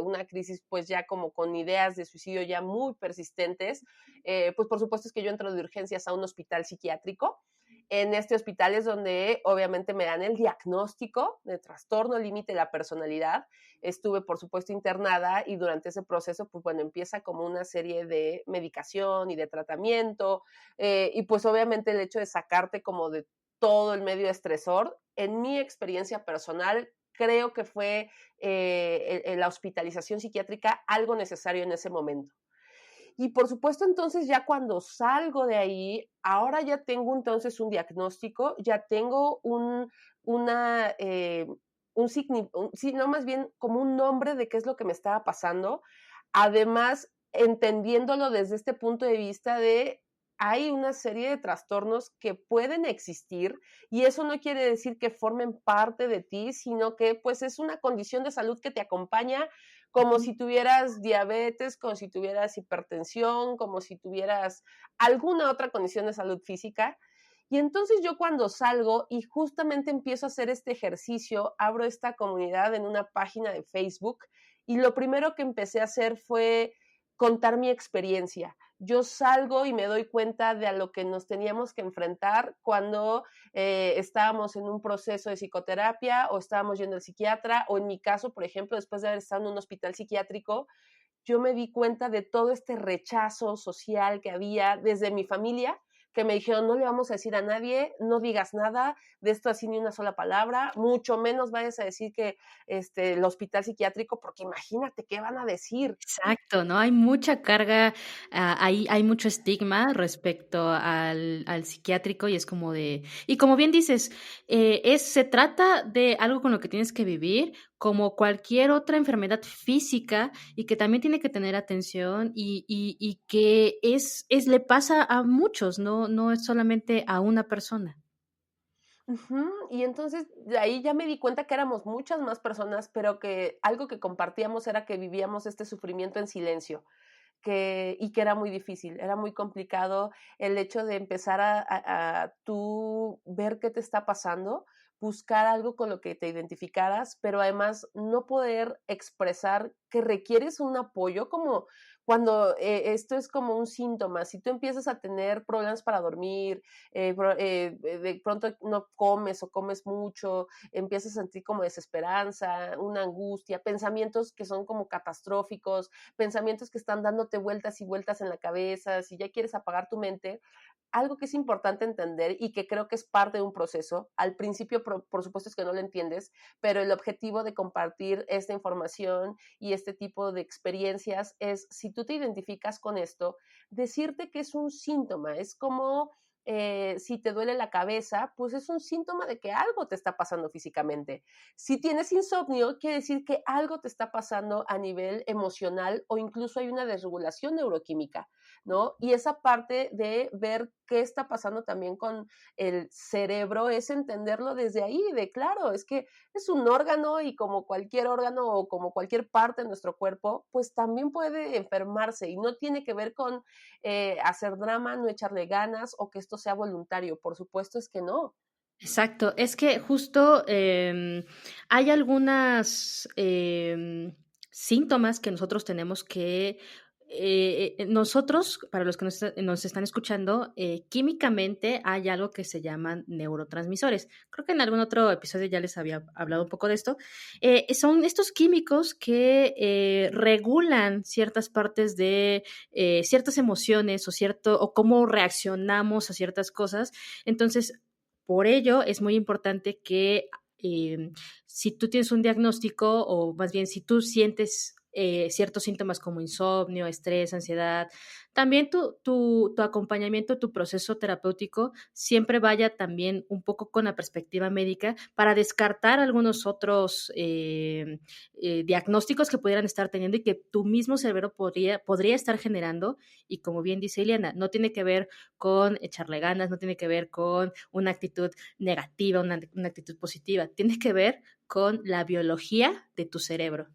una crisis pues ya como con ideas de suicidio ya muy persistentes, pues por supuesto es que yo entro de urgencias a un hospital psiquiátrico. En este hospital es donde obviamente me dan el diagnóstico de trastorno límite de la personalidad. Estuve, por supuesto, internada y durante ese proceso, pues bueno, empieza como una serie de medicación y de tratamiento, y pues obviamente el hecho de sacarte como de todo el medio estresor, en mi experiencia personal, creo que fue la hospitalización psiquiátrica algo necesario en ese momento. Y por supuesto, entonces ya cuando salgo de ahí, ahora ya tengo entonces un diagnóstico, ya tengo una, sí, no, más bien como un nombre de qué es lo que me estaba pasando. Además, entendiéndolo desde este punto de vista de hay una serie de trastornos que pueden existir y eso no quiere decir que formen parte de ti, sino que pues es una condición de salud que te acompaña como Ujú. si tuvieras diabetes, como si tuvieras hipertensión, como si tuvieras alguna otra condición de salud física. Y entonces yo cuando salgo y justamente empiezo a hacer este ejercicio, abro esta comunidad en una página de Facebook y lo primero que empecé a hacer fue contar mi experiencia. Yo salgo y me doy cuenta de a lo que nos teníamos que enfrentar cuando estábamos en un proceso de psicoterapia o estábamos yendo al psiquiatra, o en mi caso, por ejemplo, después de haber estado en un hospital psiquiátrico, yo me di cuenta de todo este rechazo social que había desde mi familia, que me dijeron, no le vamos a decir a nadie, no digas nada de esto así ni una sola palabra, mucho menos vayas a decir que el hospital psiquiátrico, porque imagínate qué van a decir. Exacto, ¿no? Hay mucha carga, hay mucho estigma respecto al psiquiátrico y es como de y como bien dices, se trata de algo con lo que tienes que vivir como cualquier otra enfermedad física y que también tiene que tener atención y que le pasa a muchos, no es solamente a una persona. Ujú, y entonces de ahí ya me di cuenta que éramos muchas más personas, pero que algo que compartíamos era que vivíamos este sufrimiento en silencio, y que era muy difícil, era muy complicado el hecho de empezar a tú ver qué te está pasando, buscar algo con lo que te identificaras, pero además no poder expresar que requieres un apoyo, como cuando esto es como un síntoma, si tú empiezas a tener problemas para dormir, de pronto no comes o comes mucho, empiezas a sentir como desesperanza, una angustia, pensamientos que son como catastróficos, pensamientos que están dándote vueltas y vueltas en la cabeza, si ya quieres apagar tu mente, algo que es importante entender y que creo que es parte de un proceso. Al principio, por supuesto, es que no lo entiendes, pero el objetivo de compartir esta información y este tipo de experiencias es, si tú te identificas con esto, decirte que es un síntoma, es como si te duele la cabeza, pues es un síntoma de que algo te está pasando físicamente. Si tienes insomnio, quiere decir que algo te está pasando a nivel emocional o incluso hay una desregulación neuroquímica, ¿no? Y esa parte de ver qué está pasando también con el cerebro es entenderlo desde ahí, de claro, es que es un órgano y como cualquier órgano o como cualquier parte de nuestro cuerpo, pues también puede enfermarse y no tiene que ver con hacer drama, no echarle ganas o que esto sea voluntario. Por supuesto es que no. Exacto, es que justo hay algunas síntomas que nosotros tenemos que, nosotros, para los que nos están escuchando, químicamente hay algo que se llaman neurotransmisores. Creo que en algún otro episodio ya les había hablado un poco de esto. Son estos químicos que regulan ciertas partes de ciertas emociones o cómo reaccionamos a ciertas cosas. Entonces, por ello, es muy importante que si tú tienes un diagnóstico o más bien si tú sientes ciertos síntomas como insomnio, estrés, ansiedad, también tu acompañamiento, tu proceso terapéutico siempre vaya también un poco con la perspectiva médica para descartar algunos otros diagnósticos que pudieran estar teniendo y que tu mismo cerebro podría estar generando. Y como bien dice Ileana, no tiene que ver con echarle ganas, no tiene que ver con una actitud negativa, una actitud positiva, tiene que ver con la biología de tu cerebro.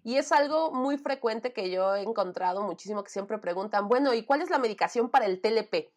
Y es algo muy frecuente que yo he encontrado muchísimo que siempre preguntan, bueno, ¿y cuál es la medicación para el TLP?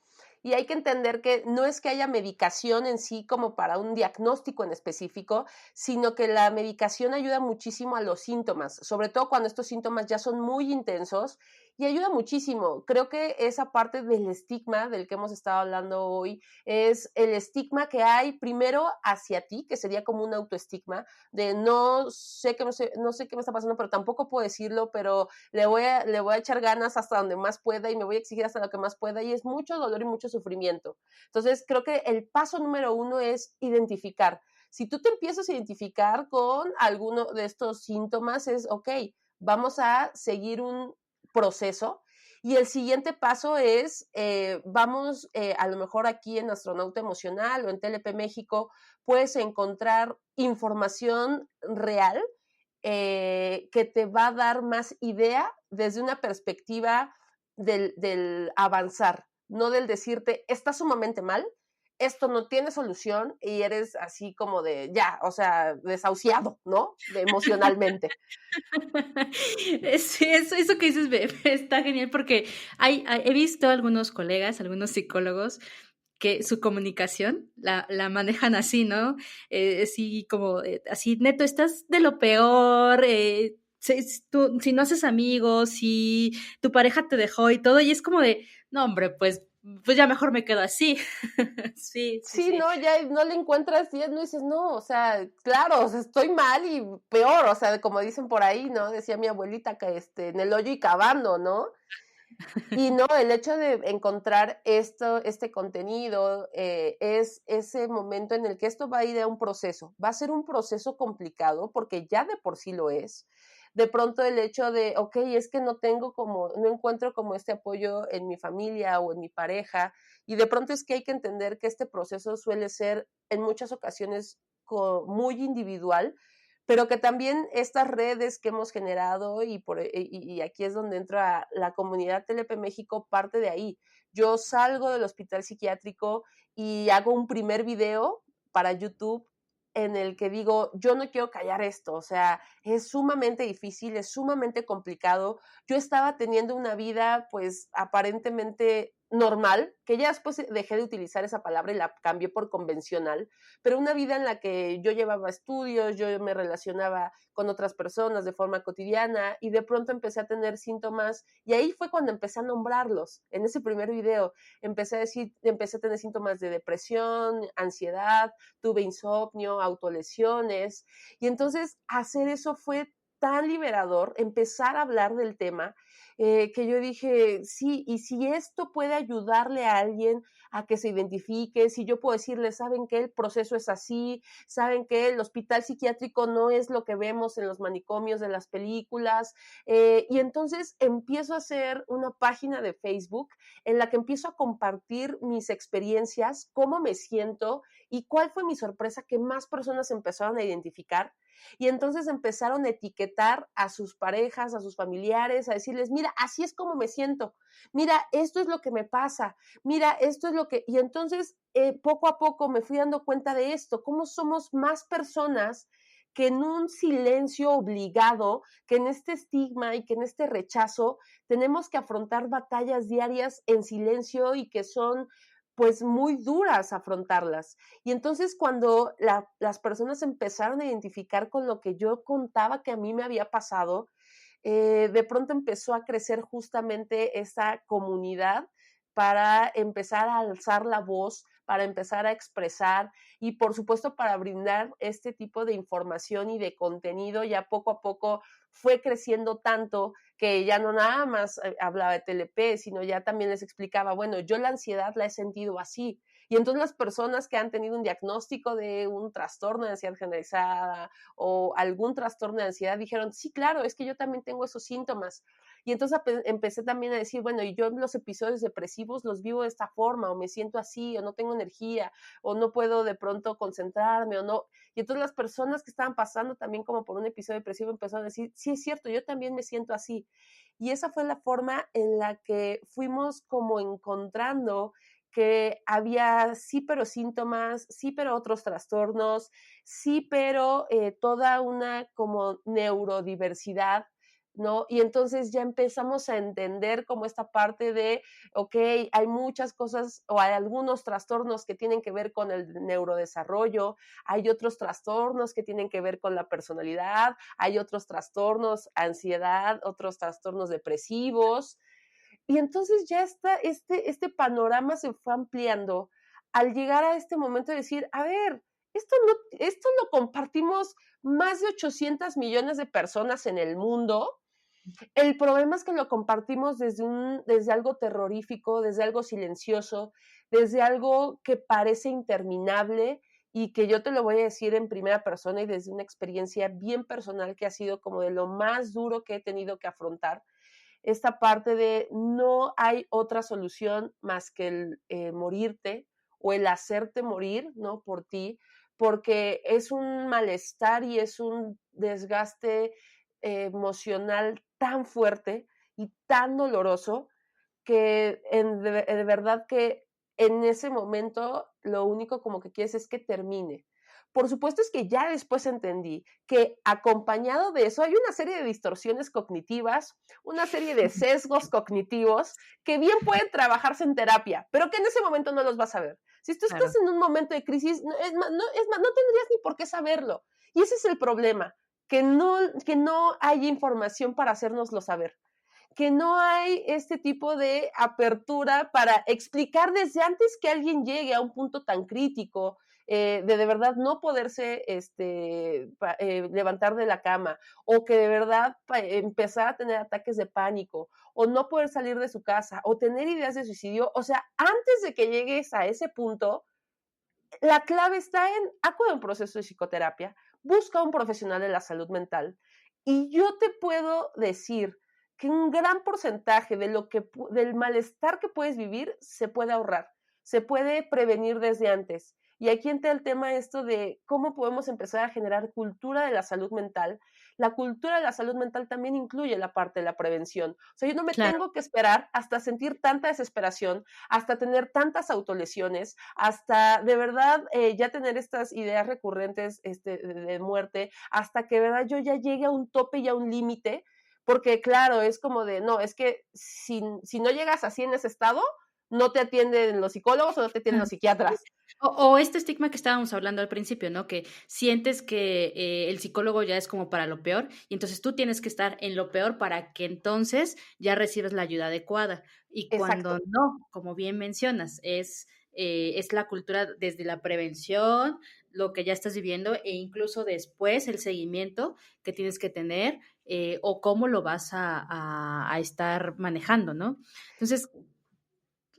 Y hay que entender que no es que haya medicación en sí como para un diagnóstico en específico, sino que la medicación ayuda muchísimo a los síntomas, sobre todo cuando estos síntomas ya son muy intensos y ayuda muchísimo. Creo que esa parte del estigma del que hemos estado hablando hoy es el estigma que hay primero hacia ti, que sería como un autoestigma de no sé qué me está pasando, pero tampoco puedo decirlo, pero le voy a echar ganas hasta donde más pueda y me voy a exigir hasta lo que más pueda y es mucho dolor y mucho sufrimiento. Entonces, creo que el paso número uno es identificar. Si tú te empiezas a identificar con alguno de estos síntomas, es, ok, vamos a seguir un proceso. Y el siguiente paso es, vamos, a lo mejor aquí en Astronauta Emocional o en TLP México, puedes encontrar información real que te va a dar más idea desde una perspectiva del avanzar, no del decirte, está sumamente mal, esto no tiene solución y eres así como de ya, o sea, desahuciado, ¿no? Emocionalmente. Sí, eso que dices está genial porque he visto algunos colegas, algunos psicólogos que su comunicación la manejan así, ¿no? Sí, como así, neto, estás de lo peor, si no haces amigos, si tu pareja te dejó y todo, y es como de, no, hombre, pues ya mejor me quedo así. Sí, sí, Sí, sí. no, ya no le encuentras, y no dices, no, o sea, claro, o sea, estoy mal y peor, o sea, como dicen por ahí, ¿no? Decía mi abuelita que en el hoyo y cavando, ¿no? Y no, el hecho de encontrar este contenido es ese momento en el que esto va a ir a un proceso. Va a ser un proceso complicado porque ya de por sí lo es. De pronto el hecho de, ok, es que no encuentro como este apoyo en mi familia o en mi pareja. Y de pronto es que hay que entender que este proceso suele ser en muchas ocasiones muy individual, pero que también estas redes que hemos generado y aquí es donde entra la comunidad TLP México, parte de ahí. Yo salgo del hospital psiquiátrico y hago un primer video para YouTube en el que digo, yo no quiero callar esto, o sea, es sumamente difícil, es sumamente complicado. Yo estaba teniendo una vida pues aparentemente normal, que ya después dejé de utilizar esa palabra y la cambié por convencional, pero una vida en la que yo llevaba estudios, yo me relacionaba con otras personas de forma cotidiana y de pronto empecé a tener síntomas y ahí fue cuando empecé a nombrarlos. En ese primer video empecé a tener síntomas de depresión, ansiedad, tuve insomnio, autolesiones y entonces hacer eso fue tan liberador, empezar a hablar del tema, que yo dije, sí, y si esto puede ayudarle a alguien a que se identifique, si yo puedo decirles, saben que el proceso es así, saben que el hospital psiquiátrico no es lo que vemos en los manicomios de las películas, y entonces empiezo a hacer una página de Facebook en la que empiezo a compartir mis experiencias, cómo me siento y cuál fue mi sorpresa que más personas empezaron a identificar y entonces empezaron a etiquetar a sus parejas, a sus familiares, a decirles, mira, así es como me siento, mira, esto es lo que me pasa, mira, esto es lo que... Y entonces, poco a poco me fui dando cuenta de esto, cómo somos más personas que en un silencio obligado, que en este estigma y que en este rechazo tenemos que afrontar batallas diarias en silencio y que son pues muy duras afrontarlas. Y entonces cuando las personas empezaron a identificar con lo que yo contaba que a mí me había pasado, de pronto empezó a crecer justamente esa comunidad para empezar a alzar la voz, para empezar a expresar y por supuesto para brindar este tipo de información y de contenido. Ya poco a poco fue creciendo tanto que ya no nada más hablaba de TLP, sino ya también les explicaba, bueno, yo la ansiedad la he sentido así. Y entonces las personas que han tenido un diagnóstico de un trastorno de ansiedad generalizada o algún trastorno de ansiedad dijeron, sí, claro, es que yo también tengo esos síntomas. Y entonces empecé también a decir, bueno, y yo los episodios depresivos los vivo de esta forma, o me siento así, o no tengo energía, o no puedo de pronto concentrarme, o no. Y entonces las personas que estaban pasando también como por un episodio depresivo empezaron a decir, sí, es cierto, yo también me siento así. Y esa fue la forma en la que fuimos como encontrando que había sí, pero síntomas, sí, pero otros trastornos, sí, pero toda una como neurodiversidad ¿no? Y entonces ya empezamos a entender como esta parte de, okey, hay muchas cosas o hay algunos trastornos que tienen que ver con el neurodesarrollo, hay otros trastornos que tienen que ver con la personalidad, hay otros trastornos, ansiedad, otros trastornos depresivos. Y entonces ya está este panorama se fue ampliando al llegar a este momento de decir, a ver, esto lo compartimos más de 800 millones de personas en el mundo. El problema es que lo compartimos desde algo terrorífico, desde algo silencioso, desde algo que parece interminable y que yo te lo voy a decir en primera persona y desde una experiencia bien personal que ha sido como de lo más duro que he tenido que afrontar. Esta parte de no hay otra solución más que el morirte o el hacerte morir, ¿no? Por ti, porque es un malestar y es un desgaste emocional tan fuerte y tan doloroso que de verdad que en ese momento lo único como que quieres es que termine. Por supuesto es que ya después entendí que acompañado de eso hay una serie de distorsiones cognitivas, una serie de sesgos cognitivos que bien pueden trabajarse en terapia, pero que en ese momento no los vas a ver. Si tú estás Claro. en un momento de crisis, no tendrías ni por qué saberlo. Y ese es el problema, que no hay información para hacérnoslo saber, que no hay este tipo de apertura para explicar desde antes que alguien llegue a un punto tan crítico, de verdad no poderse levantar de la cama, o que de verdad empezar a tener ataques de pánico, o no poder salir de su casa, o tener ideas de suicidio. O sea, antes de que llegues a ese punto, la clave está en acude a un proceso de psicoterapia, busca a un profesional de la salud mental, y yo te puedo decir que un gran porcentaje de del malestar que puedes vivir se puede ahorrar, se puede prevenir desde antes. Y aquí entra el tema esto de cómo podemos empezar a generar cultura de la salud mental. La cultura de la salud mental también incluye la parte de la prevención. O sea, yo no me Claro. tengo que esperar hasta sentir tanta desesperación, hasta tener tantas autolesiones, hasta de verdad ya tener estas ideas recurrentes de muerte, hasta que de verdad yo ya llegue a un tope y a un límite, porque claro, es como de, no, es que si no llegas así en ese estado, no te atienden los psicólogos o no te atienden los psiquiatras. O este estigma que estábamos hablando al principio, ¿no? Que sientes que el psicólogo ya es como para lo peor y entonces tú tienes que estar en lo peor para que entonces ya recibes la ayuda adecuada. Y cuando Exacto. no, como bien mencionas, es la cultura desde la prevención, lo que ya estás viviendo e incluso después el seguimiento que tienes que tener o cómo lo vas a estar manejando, ¿no? Entonces,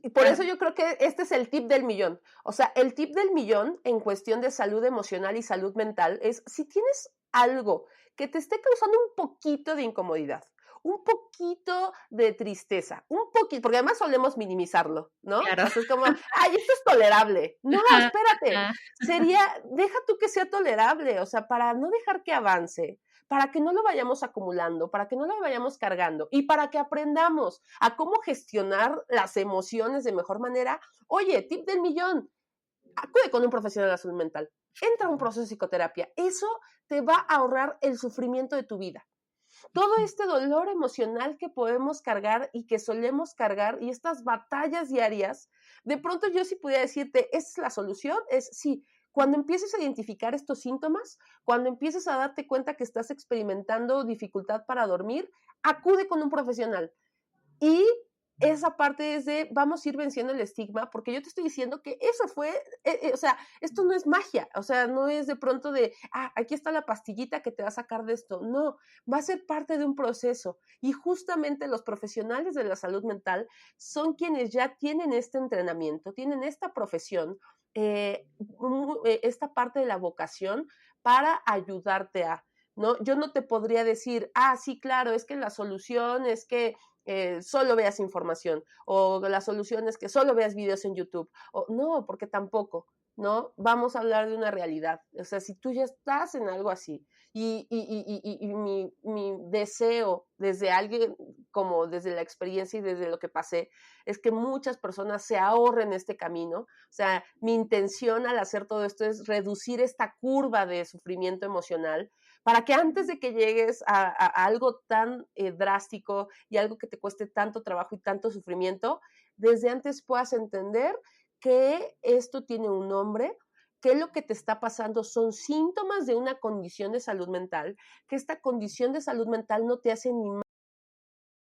Y por ah, eso yo creo que este es el tip del millón. O sea, el tip del millón en cuestión de salud emocional y salud mental es si tienes algo que te esté causando un poquito de incomodidad, un poquito de tristeza, un poquito, porque además solemos minimizarlo, ¿no? claro. O sea, es como, ay, esto es tolerable. No, Ajá, espérate, ajá. deja tú que sea tolerable, o sea, para no dejar que avance, para que no lo vayamos acumulando, para que no lo vayamos cargando y para que aprendamos a cómo gestionar las emociones de mejor manera. Oye, tip del millón, acude con un profesional de la salud mental, entra a un proceso de psicoterapia, eso te va a ahorrar el sufrimiento de tu vida. Todo este dolor emocional que podemos cargar y que solemos cargar y estas batallas diarias, de pronto yo sí pudiera decirte, ¿esa es la solución? Es sí, cuando empieces a identificar estos síntomas, cuando empieces a darte cuenta que estás experimentando dificultad para dormir, acude con un profesional. Y esa parte es de vamos a ir venciendo el estigma, porque yo te estoy diciendo que eso fue, o sea, esto no es magia, o sea, no es de pronto de, aquí está la pastillita que te va a sacar de esto. No, va a ser parte de un proceso. Y justamente los profesionales de la salud mental son quienes ya tienen este entrenamiento, tienen esta profesión, esta parte de la vocación para ayudarte a, ¿no? Yo no te podría decir, sí, claro, es que la solución es que solo veas información o la solución es que solo veas videos en YouTube. O, no, porque tampoco, ¿no? Vamos a hablar de una realidad. O sea, si tú ya estás en algo así y mi deseo desde alguien como desde la experiencia y desde lo que pasé es que muchas personas se ahorren este camino. O sea, mi intención al hacer todo esto es reducir esta curva de sufrimiento emocional para que antes de que llegues a algo tan drástico y algo que te cueste tanto trabajo y tanto sufrimiento, desde antes puedas entender que esto tiene un nombre, que lo que te está pasando son síntomas de una condición de salud mental, que esta condición de salud mental no te hace ni